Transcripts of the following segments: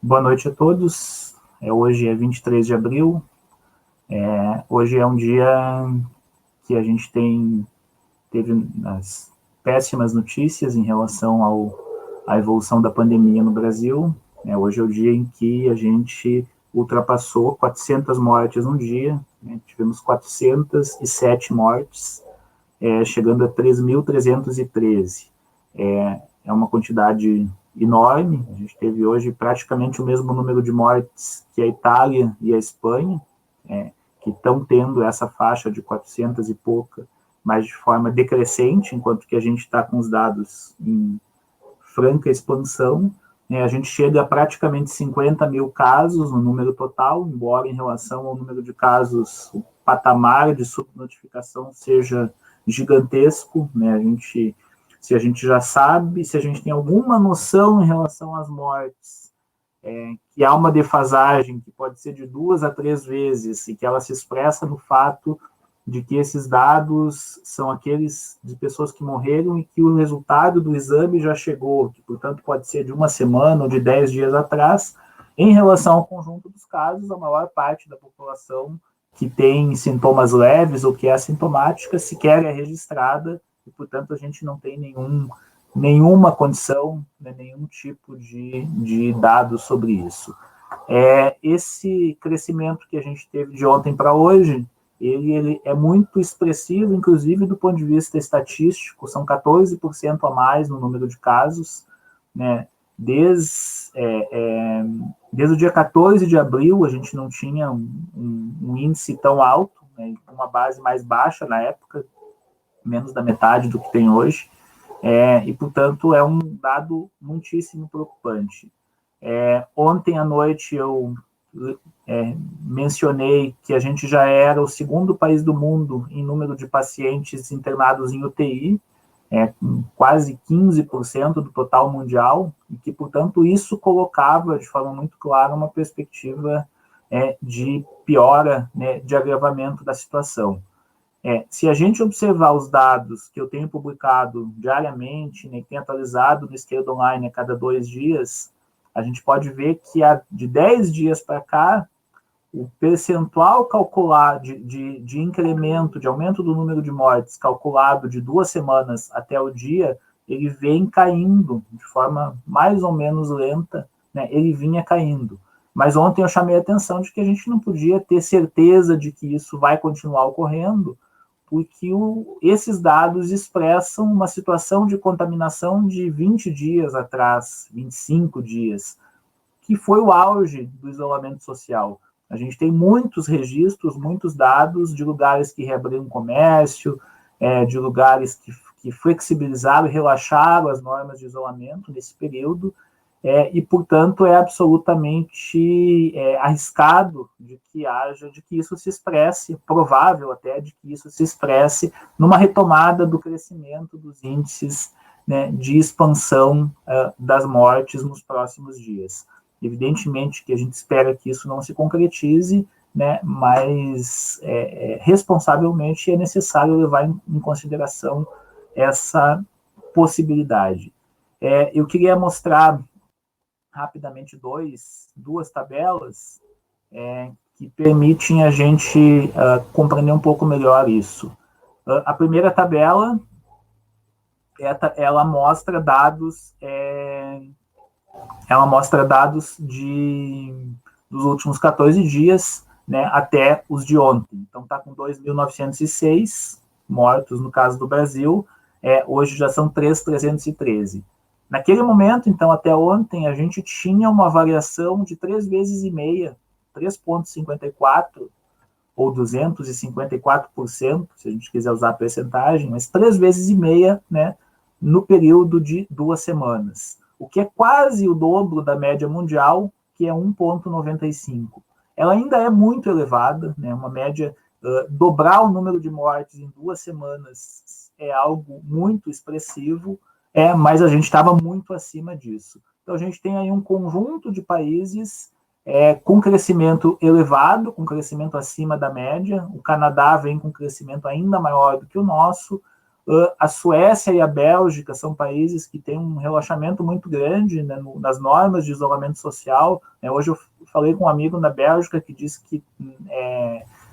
Boa noite a todos. Hoje é 23 de abril. Hoje é um dia que a gente teve as péssimas notícias em relação à evolução da pandemia no Brasil. Hoje é o dia em que a gente ultrapassou 400 mortes no dia. Tivemos 407 mortes, chegando a 3.313. É uma quantidade enorme. A gente teve hoje praticamente o mesmo número de mortes que a Itália e a Espanha, que estão tendo essa faixa de 400 e pouca, mas de forma decrescente, enquanto que a gente está com os dados em franca expansão. A gente chega a praticamente 50 mil casos no número total, embora em relação ao número de casos, o patamar de subnotificação seja gigantesco. Se a gente já sabe, se a gente tem alguma noção em relação às mortes, que há uma defasagem que pode ser de 2 a 3 vezes, e que ela se expressa no fato de que esses dados são aqueles de pessoas que morreram e que o resultado do exame já chegou, que, portanto, pode ser de uma semana ou de 10 dias atrás. Em relação ao conjunto dos casos, a maior parte da população que tem sintomas leves ou que é assintomática sequer é registrada, e, portanto, a gente não tem nenhuma condição, nenhum tipo de dados sobre isso. Esse crescimento que a gente teve de ontem para hoje, ele é muito expressivo, inclusive do ponto de vista estatístico. São 14% a mais no número de casos, desde o dia 14 de abril a gente não tinha um índice tão alto, uma base mais baixa na época, menos da metade do que tem hoje, e, portanto, é um dado muitíssimo preocupante. Ontem à noite eu mencionei que a gente já era o segundo país do mundo em número de pacientes internados em UTI, com quase 15% do total mundial, e que, portanto, isso colocava de forma muito clara uma perspectiva de piora, de agravamento da situação. Se a gente observar os dados que eu tenho publicado diariamente, que tenho atualizado no Esquerda Online a cada 2 dias, a gente pode ver que de 10 dias para cá, o percentual calculado de incremento, de aumento do número de mortes, calculado de 2 semanas até o dia, ele vem caindo de forma mais ou menos lenta, ele vinha caindo. Mas ontem eu chamei a atenção de que a gente não podia ter certeza de que isso vai continuar ocorrendo, porque esses dados expressam uma situação de contaminação de 20 dias atrás, 25 dias, que foi o auge do isolamento social. A gente tem muitos registros, muitos dados de lugares que reabriram o comércio, de lugares que flexibilizaram e relaxaram as normas de isolamento nesse período, e, portanto, é absolutamente arriscado de que isso se expresse, provável até de que isso se expresse numa retomada do crescimento dos índices, de expansão das mortes nos próximos dias. Evidentemente que a gente espera que isso não se concretize, mas responsavelmente é necessário levar em consideração essa possibilidade. Eu queria mostrar rapidamente duas tabelas que permitem a gente compreender um pouco melhor isso. A primeira tabela, ela mostra dados dos últimos 14 dias, até os de ontem. Então, está com 2.906 mortos no caso do Brasil, hoje já são 3.313. Naquele momento, então, até ontem, a gente tinha uma variação de 3,5 vezes, 3,54 ou 254%, se a gente quiser usar a percentagem, mas 3,5 vezes, no período de 2 semanas, o que é quase o dobro da média mundial, que é 1,95. Ela ainda é muito elevada, uma média, dobrar o número de mortes em 2 semanas é algo muito expressivo, mas a gente estava muito acima disso. Então, a gente tem aí um conjunto de países com crescimento elevado, com crescimento acima da média. O Canadá vem com crescimento ainda maior do que o nosso. A Suécia e a Bélgica são países que têm um relaxamento muito grande, né, nas normas de isolamento social. Hoje eu falei com um amigo na Bélgica que disse que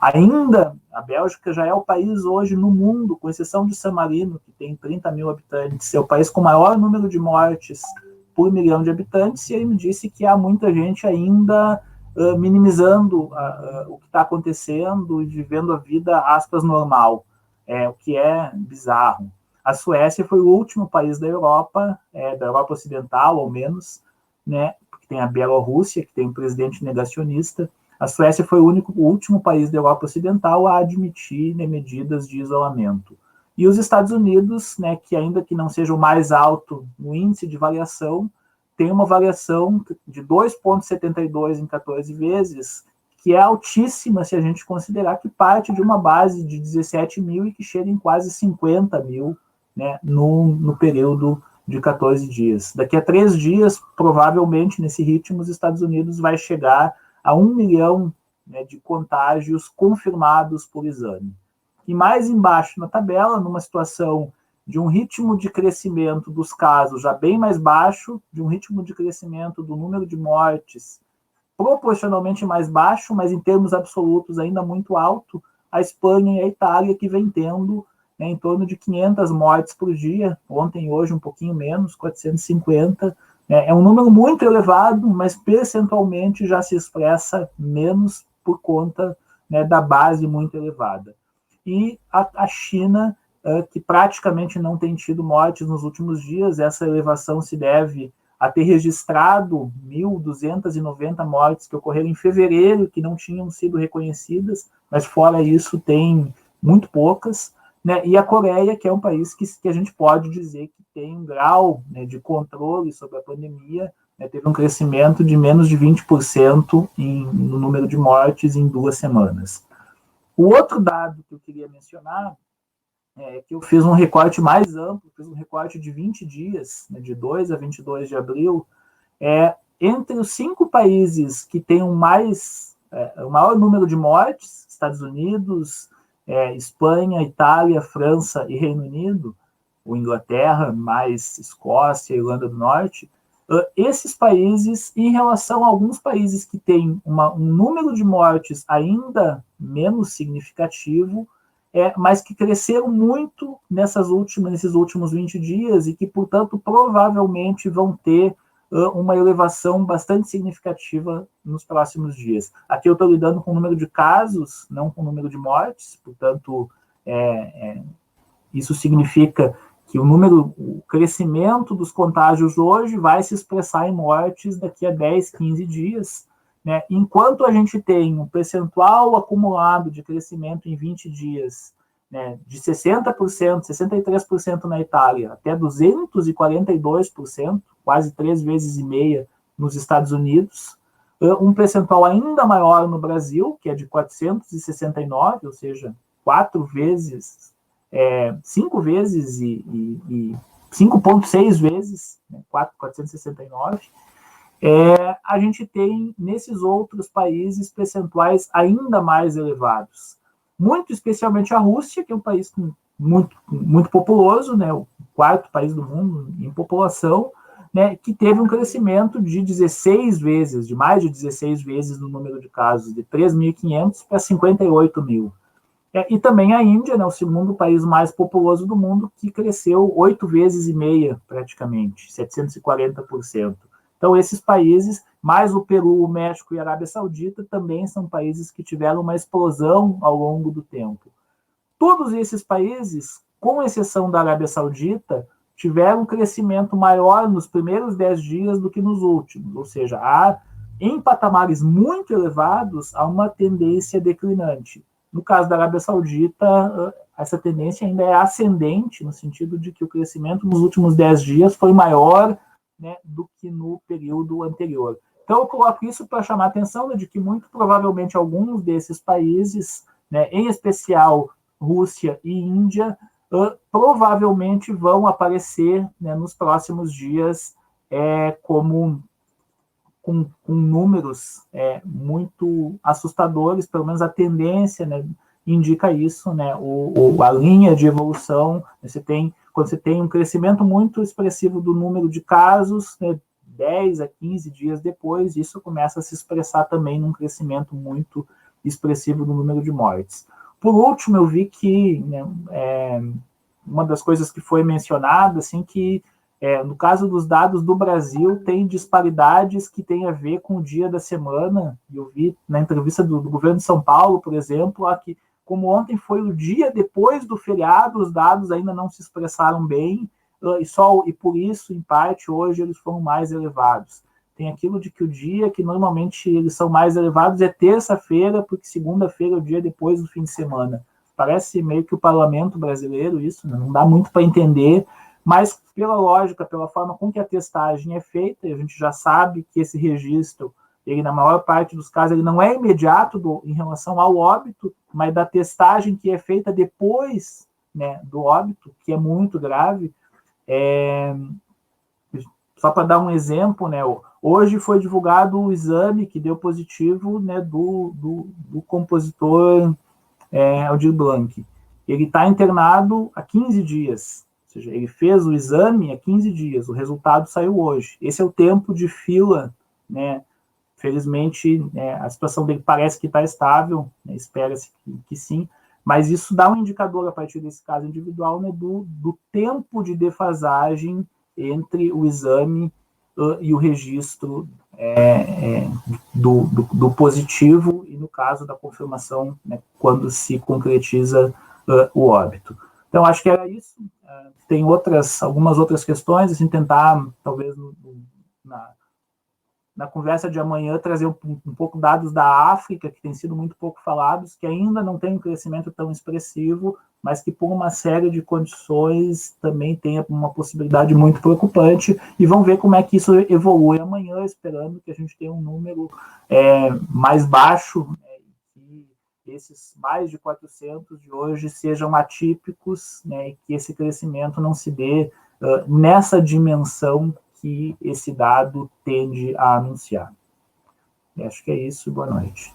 ainda a Bélgica já é o país hoje no mundo, com exceção de San Marino, que tem 30 mil habitantes, é o país com maior número de mortes por milhão de habitantes, e ele me disse que há muita gente ainda minimizando o que está acontecendo e vivendo a vida, aspas, normal. O que é bizarro. A Suécia foi o último país da Europa Ocidental, ao menos, né, porque tem a Bielorrússia, que tem um presidente negacionista. A Suécia foi o último país da Europa Ocidental a admitir, né, medidas de isolamento. E os Estados Unidos, né, que ainda que não seja o mais alto no índice de variação, tem uma variação de 2,72 em 14 vezes, que é altíssima se a gente considerar que parte de uma base de 17 mil e que chega em quase 50 mil, né, no período de 14 dias. Daqui a 3 dias, provavelmente, nesse ritmo, os Estados Unidos vai chegar a 1 milhão, né, de contágios confirmados por exame. E mais embaixo na tabela, numa situação de um ritmo de crescimento dos casos já bem mais baixo, de um ritmo de crescimento do número de mortes proporcionalmente mais baixo, mas em termos absolutos ainda muito alto, a Espanha e a Itália, que vem tendo, né, em torno de 500 mortes por dia, ontem e hoje um pouquinho menos, 450, é um número muito elevado, mas percentualmente já se expressa menos por conta, né, da base muito elevada. E a China, que praticamente não tem tido mortes nos últimos dias, essa elevação se deve a ter registrado 1.290 mortes que ocorreram em fevereiro, que não tinham sido reconhecidas, mas fora isso tem muito poucas, né? E a Coreia, que é um país que a gente pode dizer que tem um grau, né, de controle sobre a pandemia, né, teve um crescimento de menos de 20% no número de mortes em 2 semanas. O outro dado que eu queria mencionar que eu fiz um recorte mais amplo, fiz um recorte de 20 dias, né, de 2 a 22 de abril, entre os 5 países que têm o maior número de mortes, Estados Unidos, Espanha, Itália, França e Reino Unido, ou Inglaterra, mais Escócia, Irlanda do Norte, esses países, em relação a alguns países que têm um número de mortes ainda menos significativo, mas que cresceram muito nesses últimos 20 dias e que, portanto, provavelmente vão ter uma elevação bastante significativa nos próximos dias. Aqui eu estou lidando com o número de casos, não com o número de mortes, portanto, isso significa que o crescimento dos contágios hoje vai se expressar em mortes daqui a 10, 15 dias, né? Enquanto a gente tem um percentual acumulado de crescimento em 20 dias, né, de 60%, 63% na Itália, até 242%, quase 3 vezes e meia nos Estados Unidos, um percentual ainda maior no Brasil, que é de 469, ou seja, 5 vezes e 5,6 vezes, né, 469, a gente tem nesses outros países percentuais ainda mais elevados. Muito especialmente a Rússia, que é um país muito, muito populoso, né, o 4º país do mundo em população, né, que teve um crescimento de 16 vezes, de mais de 16 vezes no número de casos, de 3.500 para 58 mil. E também a Índia, né, o 2º país mais populoso do mundo, que cresceu 8 vezes e meia, praticamente, 740%. Então, esses países, mais o Peru, o México e a Arábia Saudita, também são países que tiveram uma explosão ao longo do tempo. Todos esses países, com exceção da Arábia Saudita, tiveram um crescimento maior nos primeiros 10 dias do que nos últimos, ou seja, em patamares muito elevados, há uma tendência declinante. No caso da Arábia Saudita, essa tendência ainda é ascendente, no sentido de que o crescimento nos últimos 10 dias foi maior, né, do que no período anterior. Então, eu coloco isso para chamar a atenção, né, de que muito provavelmente alguns desses países, né, em especial Rússia e Índia, provavelmente vão aparecer, né, nos próximos dias como com números muito assustadores, pelo menos a tendência, né, indica isso, né? A linha de evolução, quando você tem um crescimento muito expressivo do número de casos, né, 10 a 15 dias depois, isso começa a se expressar também num crescimento muito expressivo do número de mortes. Por último, eu vi que, né, uma das coisas que foi mencionada, assim, que no caso dos dados do Brasil, tem disparidades que têm a ver com o dia da semana. Eu vi na entrevista do governo de São Paulo, por exemplo, que como ontem foi o dia depois do feriado, os dados ainda não se expressaram bem, e por isso, em parte, hoje eles foram mais elevados. Tem aquilo de que o dia que normalmente eles são mais elevados é terça-feira, porque segunda-feira é o dia depois do fim de semana. Parece meio que o parlamento brasileiro isso, né? Não dá muito para entender, mas pela lógica, pela forma com que a testagem é feita, a gente já sabe que esse registro, ele na maior parte dos casos, ele não é imediato em relação ao óbito, mas da testagem que é feita depois, né, do óbito, que é muito grave. Só para dar um exemplo, né, hoje foi divulgado o exame que deu positivo, né, do compositor Aldir Blanc. Ele está internado há 15 dias. Ou seja, ele fez o exame há 15 dias, o resultado saiu hoje. Esse é o tempo de fila, né? Felizmente, a situação dele parece que está estável, né? Espera-se que sim, mas isso dá um indicador, a partir desse caso individual, né, do tempo de defasagem entre o exame e o registro do positivo e, no caso da confirmação, né, quando se concretiza o óbito. Então, acho que era isso. Tem algumas outras questões, assim, tentar, talvez, na conversa de amanhã, trazer um pouco dados da África, que têm sido muito pouco falados, que ainda não tem um crescimento tão expressivo, mas que, por uma série de condições, também tem uma possibilidade muito preocupante, e vamos ver como é que isso evolui amanhã, esperando que a gente tenha um número mais baixo, e esses mais de 400 de hoje sejam atípicos, né, e que esse crescimento não se dê nessa dimensão que esse dado tende a anunciar. Acho que é isso. Boa noite.